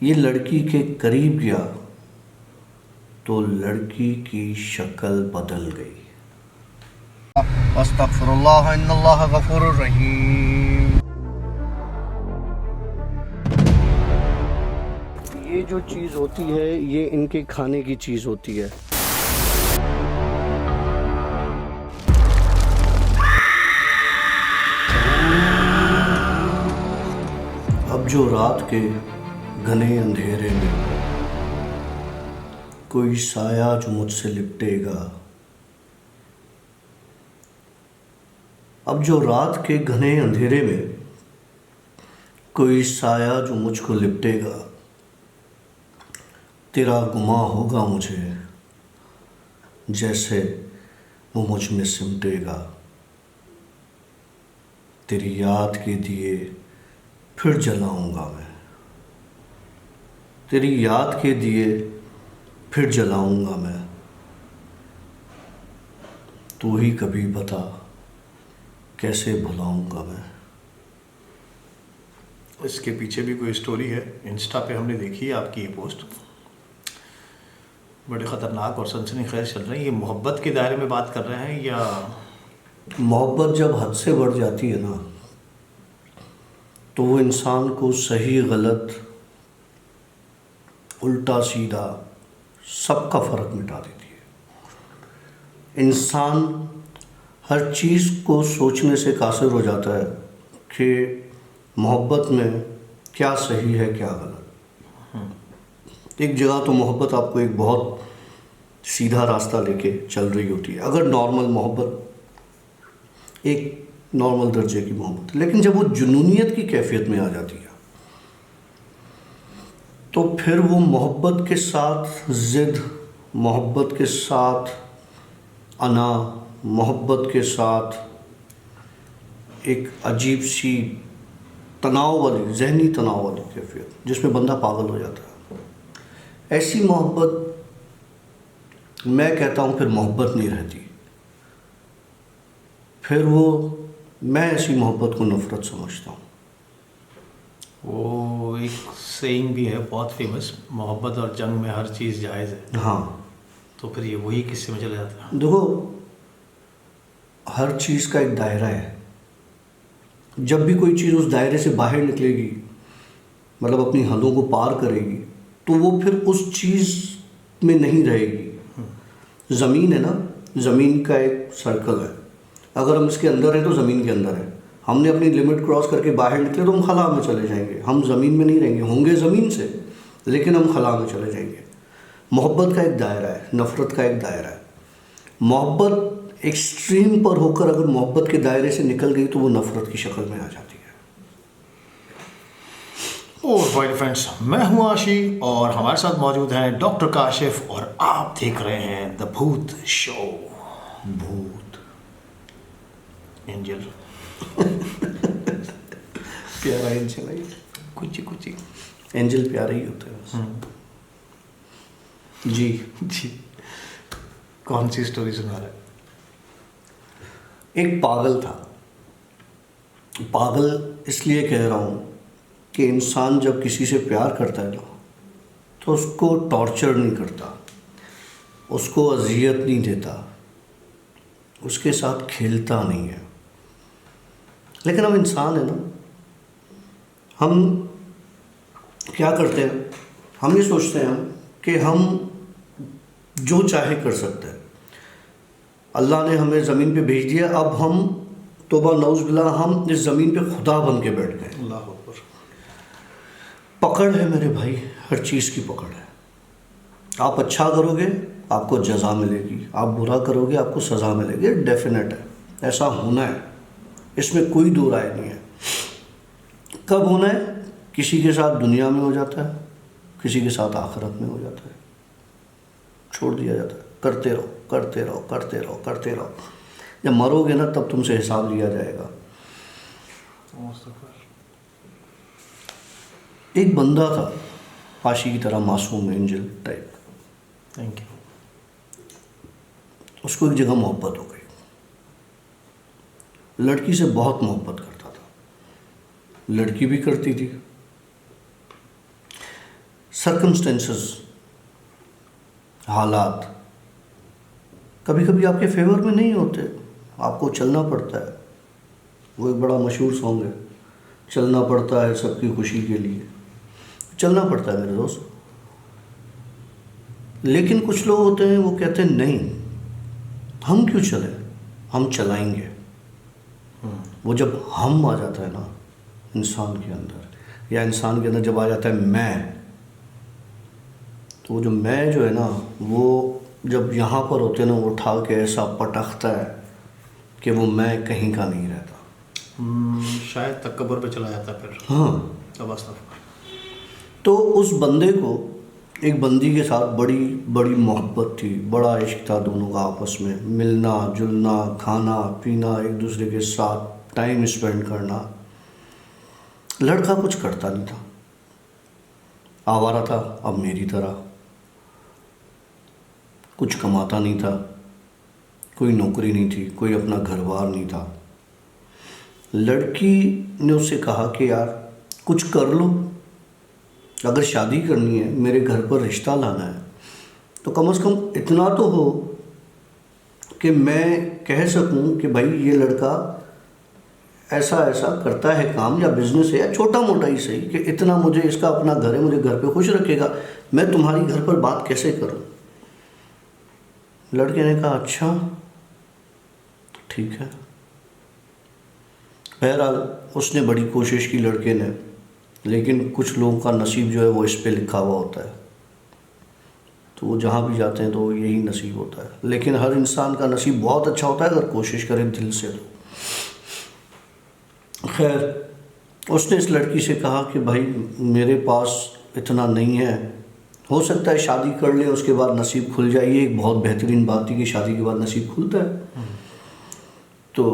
ये लड़की के करीब गया तो लड़की की शक्ल बदल गई। अस्तगफिरुल्लाह इन्नल्लाह गफूरुर रहीम। ये जो चीज़ होती है ये इनके खाने की चीज़ होती है। अब जो रात के घने अंधेरे में कोई साया जो मुझसे लिपटेगा, अब जो रात के घने अंधेरे में कोई साया जो मुझको लिपटेगा, तेरा गुमां होगा मुझे जैसे वो मुझ में सिमटेगा। तेरी याद के दिए फिर जलाऊंगा मैं, तेरी याद के दिए फिर जलाऊंगा मैं। तू ही कभी बता कैसे भुलाऊंगा मैं। इसके पीछे भी कोई स्टोरी है। इंस्टा पे हमने देखी है आपकी ये पोस्ट, बड़े ख़तरनाक और सनसनीखेज चल रही है। ये मोहब्बत के दायरे में बात कर रहे हैं या? मोहब्बत जब हद से बढ़ जाती है ना, तो वो इंसान को सही गलत उल्टा सीधा सबका फ़र्क मिटा देती है। इंसान हर चीज़ को सोचने से कासिर हो जाता है कि मोहब्बत में क्या सही है क्या गलत। एक जगह तो मोहब्बत आपको एक बहुत सीधा रास्ता लेके चल रही होती है, अगर नॉर्मल मोहब्बत, एक नॉर्मल दर्जे की मोहब्बत। लेकिन जब वो जुनूनियत की कैफियत में आ जाती है तो फिर वो मोहब्बत के साथ ज़िद, मोहब्बत के साथ अना, मोहब्बत के साथ एक अजीब सी तनाव वाली, जहनी तनाव वाली कैफियत जिसमें बंदा पागल हो जाता है। ऐसी मोहब्बत मैं कहता हूँ फिर मोहब्बत नहीं रहती। फिर वो, मैं ऐसी मोहब्बत को नफ़रत समझता हूँ। वो एक सेइंग भी है बहुत फेमस, मोहब्बत और जंग में हर चीज़ जायज़ है। हाँ, तो फिर ये वही किस्से में चले जाता है। देखो हर चीज़ का एक दायरा है। जब भी कोई चीज़ उस दायरे से बाहर निकलेगी, मतलब अपनी हदों को पार करेगी, तो वो फिर उस चीज़ में नहीं रहेगी। ज़मीन है ना, ज़मीन का एक सर्कल है। अगर हम इसके अंदर हैं तो ज़मीन के अंदर है। हमने अपनी लिमिट क्रॉस करके बाहर निकले तो हम खला में चले जाएंगे। हम ज़मीन में नहीं रहेंगे, होंगे ज़मीन से लेकिन हम खला में चले जाएंगे। मोहब्बत का एक दायरा है, नफ़रत का एक दायरा है। मोहब्बत एक्सट्रीम पर होकर अगर मोहब्बत के दायरे से निकल गई तो वो नफ़रत की शक्ल में आ जाती है। ऑलराइट फ्रेंड्स, मैं हूं आशी और हमारे साथ मौजूद हैं डॉक्टर काशिफ और आप देख रहे हैं द भूत शो। भूत एंजल प्यारा एंजल है, कुछ कुछ एंजल प्यारे ही होते हैं। जी जी, कौन सी स्टोरी सुना रहे हैं? एक पागल था। पागल इसलिए कह रहा हूँ कि इंसान जब किसी से प्यार करता है ना, तो उसको टॉर्चर नहीं करता, उसको अजियत नहीं देता, उसके साथ खेलता नहीं है। लेकिन हम इंसान है ना, हम क्या करते हैं, हम ये सोचते हैं कि हम जो चाहे कर सकते हैं। अल्लाह ने हमें ज़मीन पे भेज दिया, अब हम तौबा नौज़ बिल्लाह हम इस ज़मीन पे खुदा बन के बैठ गए। अल्लाह अकबर। पकड़ है मेरे भाई, हर चीज़ की पकड़ है। आप अच्छा करोगे आपको जज़ा मिलेगी, आप बुरा करोगे आपको सज़ा मिलेगी, डेफिनेट है, ऐसा होना है, इसमें कोई दो राय नहीं है। कब होना है? किसी के साथ दुनिया में हो जाता है, किसी के साथ आखिरत में हो जाता है। छोड़ दिया जाता है, करते रहो करते रहो करते रहो करते रहो। जब मरोगे ना तब तुमसे हिसाब लिया जाएगा। एक बंदा था आशी की तरह, मासूम एंजल टाइप। Thank you. उसको एक जगह मोहब्बत हो गई, लड़की से बहुत मोहब्बत करता था, लड़की भी करती थी। सर्कमस्टेंसेस, हालात कभी कभी आपके फेवर में नहीं होते, आपको चलना पड़ता है। वो एक बड़ा मशहूर सॉन्ग है, चलना पड़ता है सबकी खुशी के लिए, चलना पड़ता है मेरे दोस्त। लेकिन कुछ लोग होते हैं वो कहते हैं नहीं, हम क्यों चलें, हम चलाएंगे। वो जब हम आ जाता है ना इंसान के अंदर, या इंसान के अंदर जब आ जाता है मैं, तो वो जो मैं जो है ना, वो जब यहाँ पर होते हैं ना, वो उठा के ऐसा पटकता है कि वो मैं कहीं का नहीं रहता। शायद तकब्बुर पे चला जाता फिर। हाँ, तब अस्तगफुर। तो उस बंदे को एक बंदी के साथ बड़ी बड़ी मोहब्बत थी, बड़ा इश्क था दोनों का आपस में, मिलना जुलना, खाना पीना, एक दूसरे के साथ टाइम स्पेंड करना। लड़का कुछ करता नहीं था, आवारा था अब मेरी तरह, कुछ कमाता नहीं था, कोई नौकरी नहीं थी, कोई अपना घर बार नहीं था। लड़की ने उससे कहा कि यार कुछ कर लो, अगर शादी करनी है, मेरे घर पर रिश्ता लाना है, तो कम से कम इतना तो हो कि मैं कह सकूं कि भाई ये लड़का ऐसा ऐसा करता है काम, या बिजनेस है, या छोटा मोटा ही सही, कि इतना मुझे इसका अपना घर है, मुझे घर पे खुश रखेगा, मैं तुम्हारी घर पर बात कैसे करूं। लड़के ने कहा अच्छा ठीक है। बहरहाल उसने बड़ी कोशिश की लड़के ने, लेकिन कुछ लोगों का नसीब जो है वो इस पे लिखा हुआ होता है, तो वो जहाँ भी जाते हैं तो यही नसीब होता है। लेकिन हर इंसान का नसीब बहुत अच्छा होता है अगर कोशिश करे दिल से। तो खैर उसने इस लड़की से कहा कि भाई मेरे पास इतना नहीं है, हो सकता है शादी कर ले, उसके बाद नसीब खुल जाए। ये एक बहुत बेहतरीन बात थी कि शादी के बाद नसीब खुलता है। तो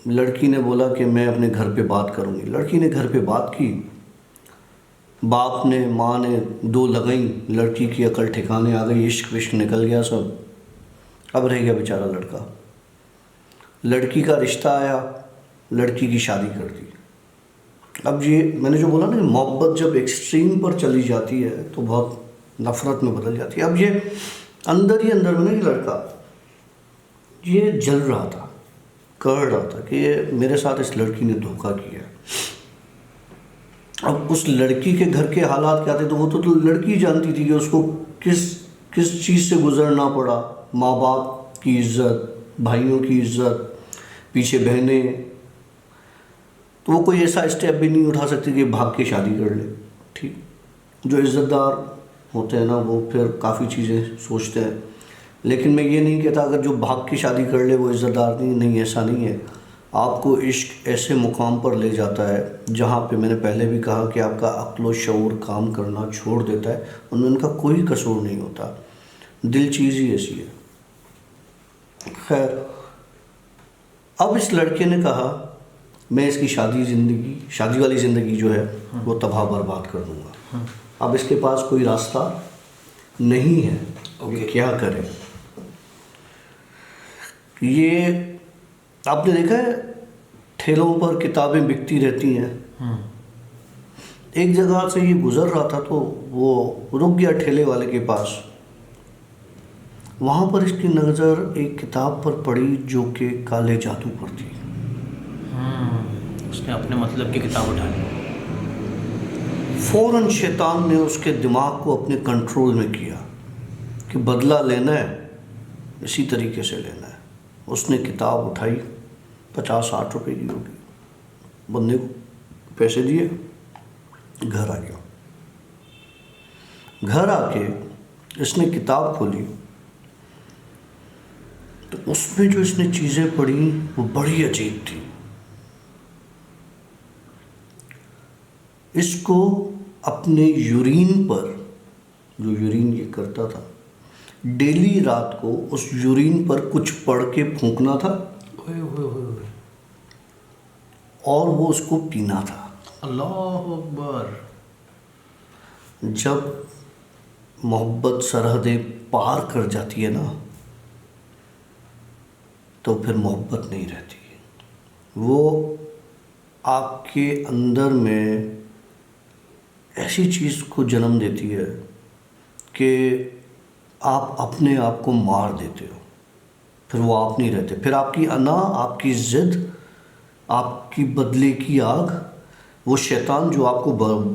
लड़की ने बोला कि मैं अपने घर पे बात करूँगी। लड़की ने घर पे बात की, बाप ने माँ ने दो लगाई, लड़की की अकल ठिकाने आ गई, इश्क विश्क निकल गया सब। अब रह गया बेचारा लड़का। लड़की का रिश्ता आया, लड़की की शादी कर दी। अब ये मैंने जो बोला ना, मोहब्बत जब एक्सट्रीम पर चली जाती है तो बहुत नफ़रत में बदल जाती है। अब ये अंदर ही अंदर में ना, ये लड़का ये जल रहा था, कह रहा था कि ये मेरे साथ इस लड़की ने धोखा किया। अब उस लड़की के घर के हालात क्या थे तो वो तो लड़की जानती थी कि उसको किस किस चीज़ से गुजरना पड़ा। माँ बाप की इज्जत, भाइयों की इज्जत, पीछे बहनें, तो वो कोई ऐसा स्टेप भी नहीं उठा सकती कि भाग के शादी कर ले। ठीक, जो इज़्ज़तदार होते हैं ना वो फिर काफ़ी चीज़ें सोचते हैं। लेकिन मैं ये नहीं कहता अगर जो भाग के शादी कर ले वो इज़्ज़तदार नहीं, ऐसा नहीं है। आपको इश्क ऐसे मुकाम पर ले जाता है जहाँ पे मैंने पहले भी कहा कि आपका अक्ल व शऊर काम करना छोड़ देता है, उनमें उनका कोई कसूर नहीं होता। दिल चीज़ ही ऐसी है। खैर अब इस लड़के ने कहा मैं इसकी शादी वाली ज़िंदगी जो है वो तबाह बर्बाद कर दूँगा। अब इसके पास कोई रास्ता नहीं है, ये क्या करे। ये आपने देखा है ठेलों पर किताबें बिकती रहती हैं। एक जगह से ये गुजर रहा था तो वो रुक गया ठेले वाले के पास। वहाँ पर इसकी नज़र एक किताब पर पड़ी जो कि काले जादू पर थी। उसने अपने मतलब की किताब उठा ली। फ़ौरन शैतान ने उसके दिमाग को अपने कंट्रोल में किया कि बदला लेना है, इसी तरीके से लेना है। उसने किताब उठाई, 50-60 रुपए की होगी, बंदे को पैसे दिए, घर आ गया। घर आके इसने किताब खोली तो उसमें जो इसने चीज़ें पढ़ी वो बड़ी अजीब थी। इसको अपने यूरिन पर, जो यूरिन ये करता था, डेली रात को उस यूरिन पर कुछ पढ़ के फूंकना था और वो उसको पीना था। अल्लाह अकबर। जब मोहब्बत सरहदें पार कर जाती है ना तो फिर मोहब्बत नहीं रहती। वो आपके अंदर में ऐसी चीज़ को जन्म देती है कि आप अपने आप को मार देते हो, फिर वो आप नहीं रहते, फिर आपकी अना, आपकी ज़िद, आपकी बदले की आग, वो शैतान जो आपको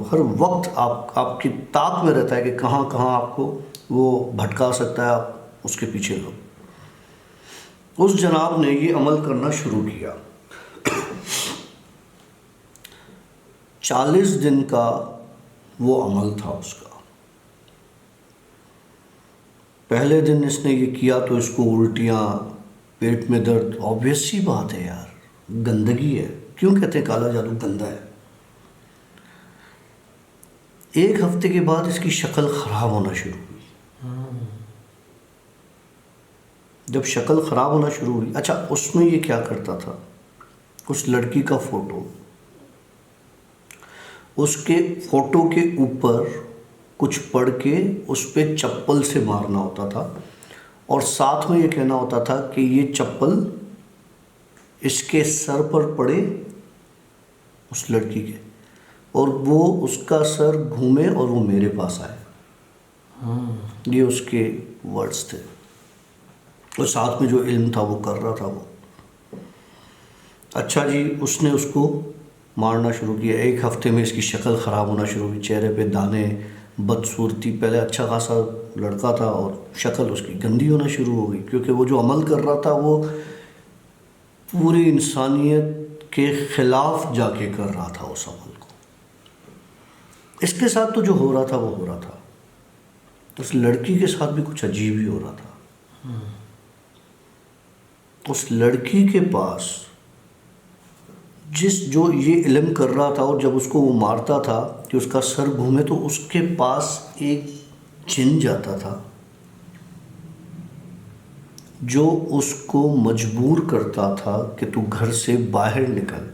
हर वक्त आपकी ताक में रहता है कि कहाँ कहाँ आपको वो भटका सकता है, आप उसके पीछे लो। उस जनाब ने ये अमल करना शुरू किया। 40 दिन का वो अमल था उसका। पहले दिन इसने ये किया तो इसको उल्टियाँ, पेट में दर्द, ऑब्वियस सी बात है यार, गंदगी है। क्यों कहते हैं काला जादू गंदा है? एक हफ्ते के बाद इसकी शक्ल ख़राब होना शुरू हुई। जब शक्ल ख़राब होना शुरू हुई, अच्छा उसमें ये क्या करता था, उस लड़की का फ़ोटो, उसके फ़ोटो के ऊपर कुछ पढ़ के उस पर चप्पल से मारना होता था, और साथ में ये कहना होता था कि ये चप्पल इसके सर पर पड़े, उस लड़की के, और वो उसका सर घूमे और वो मेरे पास आए। ये उसके वर्ड्स थे, और साथ में जो इल्म था वो कर रहा था वो। अच्छा जी, उसने उसको मारना शुरू किया। एक हफ्ते में इसकी शक्ल ख़राब होना शुरू हुई, चेहरे पे दाने, बदसूरती। पहले अच्छा खासा लड़का था और शक्ल उसकी गंदी होना शुरू हो गई, क्योंकि वो जो अमल कर रहा था वो पूरी इंसानियत के ख़िलाफ़ जाके कर रहा था उस अमल को। इसके साथ तो जो हो रहा था वो हो रहा था, उस लड़की के साथ भी कुछ अजीब ही हो रहा था। उस लड़की के पास जो ये इल्म कर रहा था, और जब उसको वो मारता था कि उसका सर घूमे, तो उसके पास एक जिन जाता था जो उसको मजबूर करता था कि तू घर से बाहर निकल,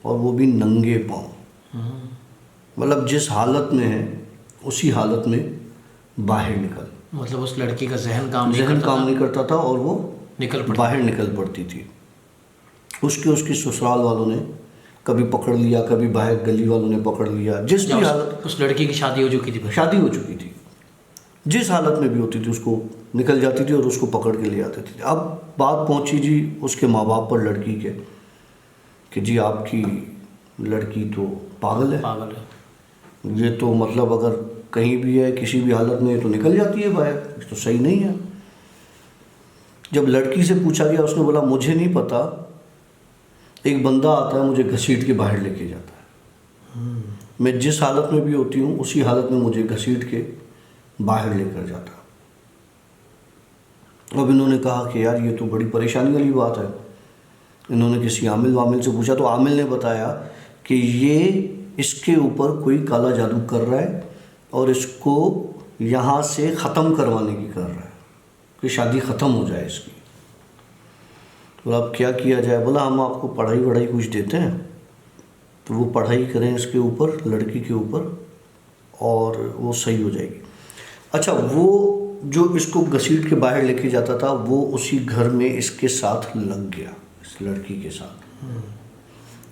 और वो भी नंगे पाँव। मतलब जिस हालत में है उसी हालत में बाहर निकल। मतलब उस लड़की का जहन काम नहीं करता था और वो बाहर निकल पड़ती थी। उसके ससुराल वालों ने कभी पकड़ लिया, कभी बाहर गली वालों ने पकड़ लिया। जिस भी हालत, उस लड़की की शादी हो चुकी थी, जिस हालत में भी होती थी उसको निकल जाती थी और उसको पकड़ के ले आते थे। अब बात पहुंची जी उसके माँ बाप पर लड़की के, कि जी आपकी लड़की तो पागल है, ये तो मतलब अगर कहीं भी है, किसी भी हालत में, तो निकल जाती है बाहर, तो सही नहीं है। जब लड़की से पूछा गया, उसने बोला मुझे नहीं पता, एक बंदा आता है मुझे घसीट के बाहर लेके जाता है। मैं जिस हालत में भी होती हूँ उसी हालत में मुझे घसीट के बाहर लेकर जाता। अब इन्होंने कहा कि यार ये तो बड़ी परेशानी वाली बात है। इन्होंने किसी आमिल से पूछा, तो आमिल ने बताया कि ये इसके ऊपर कोई काला जादू कर रहा है और इसको यहाँ से ख़त्म करवाने की कर रहा है, कि शादी ख़त्म हो जाए इसकी। बोला अब क्या किया जाए? बोला हम आपको पढ़ाई कुछ देते हैं, तो वो पढ़ाई करें इसके ऊपर, लड़की के ऊपर, और वो सही हो जाएगी। अच्छा, वो जो इसको घसीट के बाहर लेके जाता था वो उसी घर में इसके साथ लग गया, इस लड़की के साथ।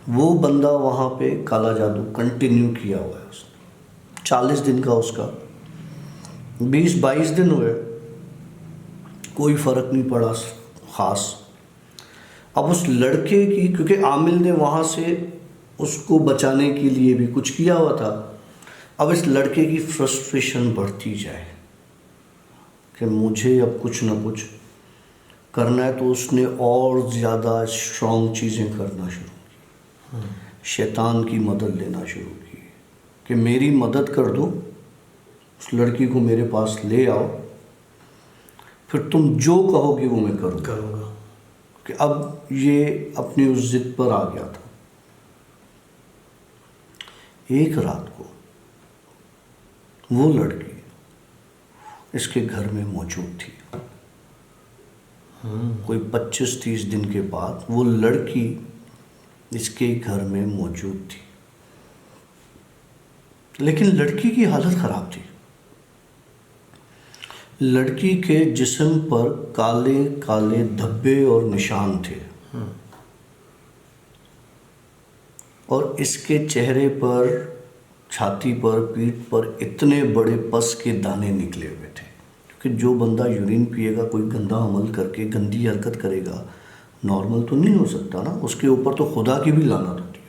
वो बंदा वहाँ पे काला जादू कंटिन्यू किया हुआ है उसने। 40 दिन का उसका, 20-22 दिन हुए, कोई फ़र्क नहीं पड़ा ख़ास। अब उस लड़के की, क्योंकि आमिल ने वहाँ से उसको बचाने के लिए भी कुछ किया हुआ था, अब इस लड़के की फ्रस्ट्रेशन बढ़ती जाए कि मुझे अब कुछ ना कुछ करना है, तो उसने और ज़्यादा स्ट्रॉन्ग चीज़ें करना शुरू की। शैतान की मदद लेना शुरू की कि मेरी मदद कर दो, उस लड़की को मेरे पास ले आओ, फिर तुम जो कहोगे वो मैं करूँगा। कि अब ये अपनी उस जिद पर आ गया था। एक रात को वो लड़की इसके घर में मौजूद थी। कोई 25-30 दिन के बाद वो लड़की इसके घर में मौजूद थी, लेकिन लड़की की हालत ख़राब थी। लड़की के जिस्म पर काले काले धब्बे और निशान थे, और इसके चेहरे पर छाती पर, पीठ पर इतने बड़े पस के दाने निकले हुए थे। क्योंकि जो बंदा यूरिन पिएगा, कोई गंदा अमल करके गंदी हरकत करेगा, नॉर्मल तो नहीं हो सकता ना, उसके ऊपर तो खुदा की भी लानत होती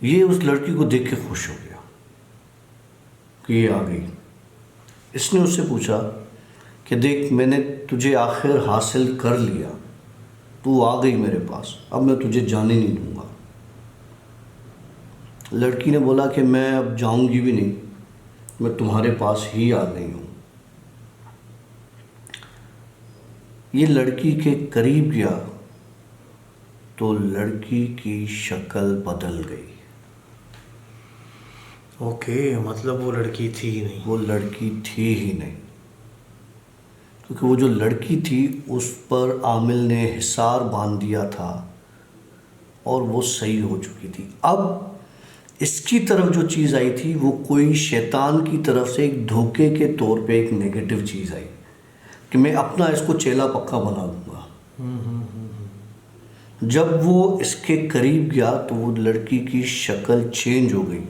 है। ये उस लड़की को देख के खुश हो गया कि ये आ गई। इसने उससे पूछा कि देख, मैंने तुझे आखिर हासिल कर लिया, तू आ गई मेरे पास, अब मैं तुझे जाने नहीं दूंगा। लड़की ने बोला कि मैं अब जाऊंगी भी नहीं, मैं तुम्हारे पास ही आ गई हूँ। ये लड़की के करीब गया तो लड़की की शक्ल बदल गई। ओके, मतलब वो लड़की थी ही नहीं। वो लड़की थी ही नहीं, क्योंकि वो जो लड़की थी उस पर आमिल ने हिसार बांध दिया था और वो सही हो चुकी थी। अब इसकी तरफ जो चीज़ आई थी वो कोई शैतान की तरफ से एक धोखे के तौर पे एक नेगेटिव चीज़ आई कि मैं अपना इसको चेला पक्का बना दूंगा। जब वो इसके करीब गया तो वो लड़की की शक्ल चेंज हो गई।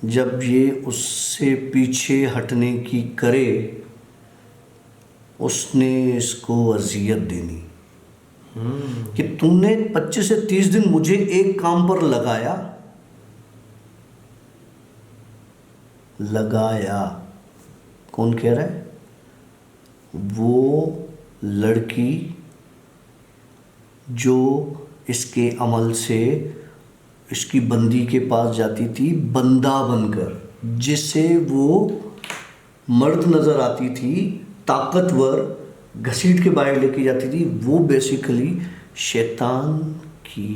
जब ये उससे पीछे हटने की करे, उसने इसको अजियत देनी कि तुमने 25 से 30 दिन मुझे एक काम पर लगाया। कौन कह रहा है? वो लड़की जो इसके अमल से इसकी बंदी के पास जाती थी बंदा बनकर, जिसे वो मर्द नज़र आती थी, ताकतवर, घसीट के बाहर लेके जाती थी, वो बेसिकली शैतान की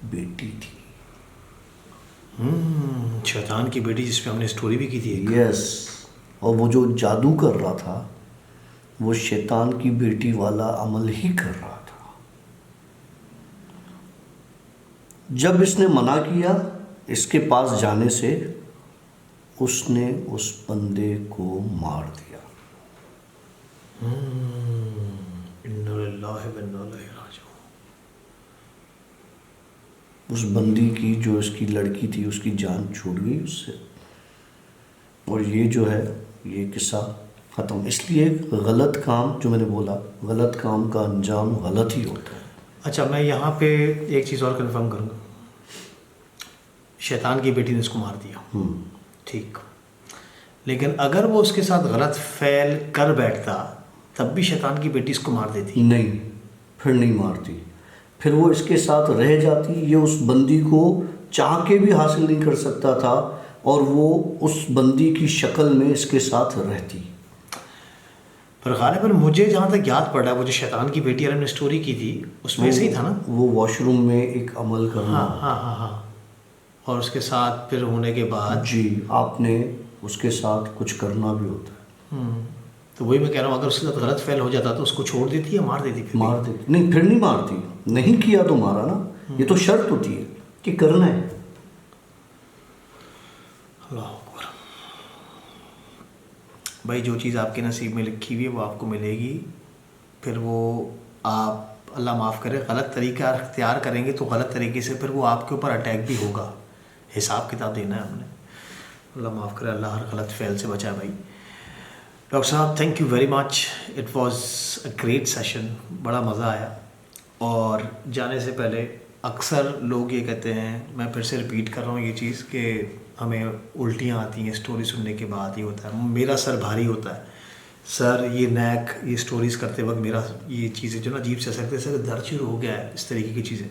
बेटी थी। शैतान की बेटी, जिस पे हमने स्टोरी भी की थी। यस, और वो जो जादू कर रहा था वो शैतान की बेटी वाला अमल ही कर रहा था। जब इसने मना किया इसके पास जाने से, उसने उस बंदे को मार दिया। इन्ना लिल्लाहि व इन्ना इलैहि राजिऊन। उस बंदी की, जो इसकी लड़की थी, उसकी जान छूट गई उससे। और ये जो है, ये किस्सा ख़त्म। इसलिए गलत काम, जो मैंने बोला, गलत काम का अंजाम गलत ही होता है। अच्छा, मैं यहाँ पे एक चीज़ और कंफर्म करूँगा। शैतान की बेटी ने इसको मार दिया, ठीक, लेकिन अगर वो उसके साथ गलत फ़ैल कर बैठता तब भी शैतान की बेटी इसको मार देती? नहीं, फिर नहीं मारती, फिर वो इसके साथ रह जाती। ये उस बंदी को चाह के भी हासिल नहीं कर सकता था और वो उस बंदी की शक्ल में इसके साथ रहती। पर गालिबन मुझे जहाँ तक याद पड़ा, वो जो शैतान की बेटी वाली हमने स्टोरी की थी उसमें ऐसे ही था ना? वो वॉशरूम में एक अमल करना। हाँ। और उसके साथ फिर होने के बाद जी, आपने उसके साथ कुछ करना भी होता है। तो वही मैं कह रहा हूँ, अगर उसके साथ गलत फैल हो जाता तो उसको छोड़ देती या मार देती? फिर मार देती। नहीं, फिर नहीं मारती, नहीं किया तो मारा ना। ये तो शर्त होती है कि करना है। अल्लाह अकबर। भाई, जो चीज़ आपके नसीब में लिखी हुई है वो आपको मिलेगी। फिर वो आप, अल्लाह माफ़ करे, गलत तरीका अख्तियार करेंगे तो गलत तरीके से फिर वो आपके ऊपर अटैक भी होगा। हिसाब किताब देना है हमने। अल्लाह माफ़ करे, अल्लाह हर गलत फ़ैल से बचाए। भाई डॉक्टर साहब, thank you very much, it was a great session, बड़ा मज़ा आया। और जाने से पहले अक्सर लोग ये कहते हैं, मैं फिर से रिपीट कर रहा हूँ ये चीज़, कि हमें उल्टियाँ आती हैं स्टोरी सुनने के बाद। ये होता है, मेरा सर भारी होता है, सर ये नैक, ये स्टोरीज़ करते वक्त मेरा ये चीज़ें जो ना अजीब से सकते, सर दर्द शुरू हो गया है, इस तरीके की चीज़ें।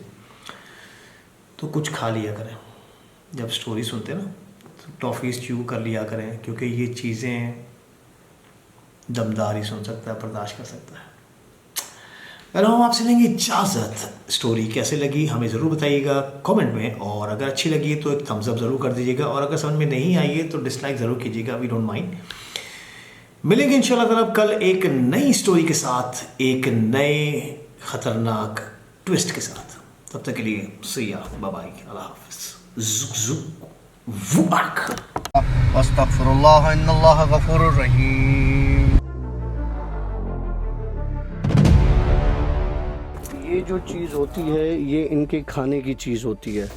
तो कुछ खा लिया करें जब स्टोरी सुनते हैं ना, तो टॉफ़ीज़ च्यू कर लिया करें, क्योंकि ये चीज़ें दमदार ही सुन सकता है, बर्दाश्त कर सकता है। पहले हम आपसे लेंगे इजाज़त। स्टोरी कैसे लगी हमें ज़रूर बताइएगा कमेंट में, और अगर अच्छी लगी है तो एक थम्स अप ज़रूर कर दीजिएगा, और अगर समझ में नहीं आई है तो डिसलाइक ज़रूर कीजिएगा, वी डोंट माइंड। मिलेंगे इंशाल्लाह ताला कल एक नई स्टोरी के साथ, एक नए ख़तरनाक ट्विस्ट के साथ। तब तक के लिए सी या, बाय बाय, अल्लाह हाफ़िज़। अस्तगफिरुल्लाह इन्नल्लाह गफूरुर रहीम। ये जो चीज़ होती है, ये इनके खाने की चीज़ होती है।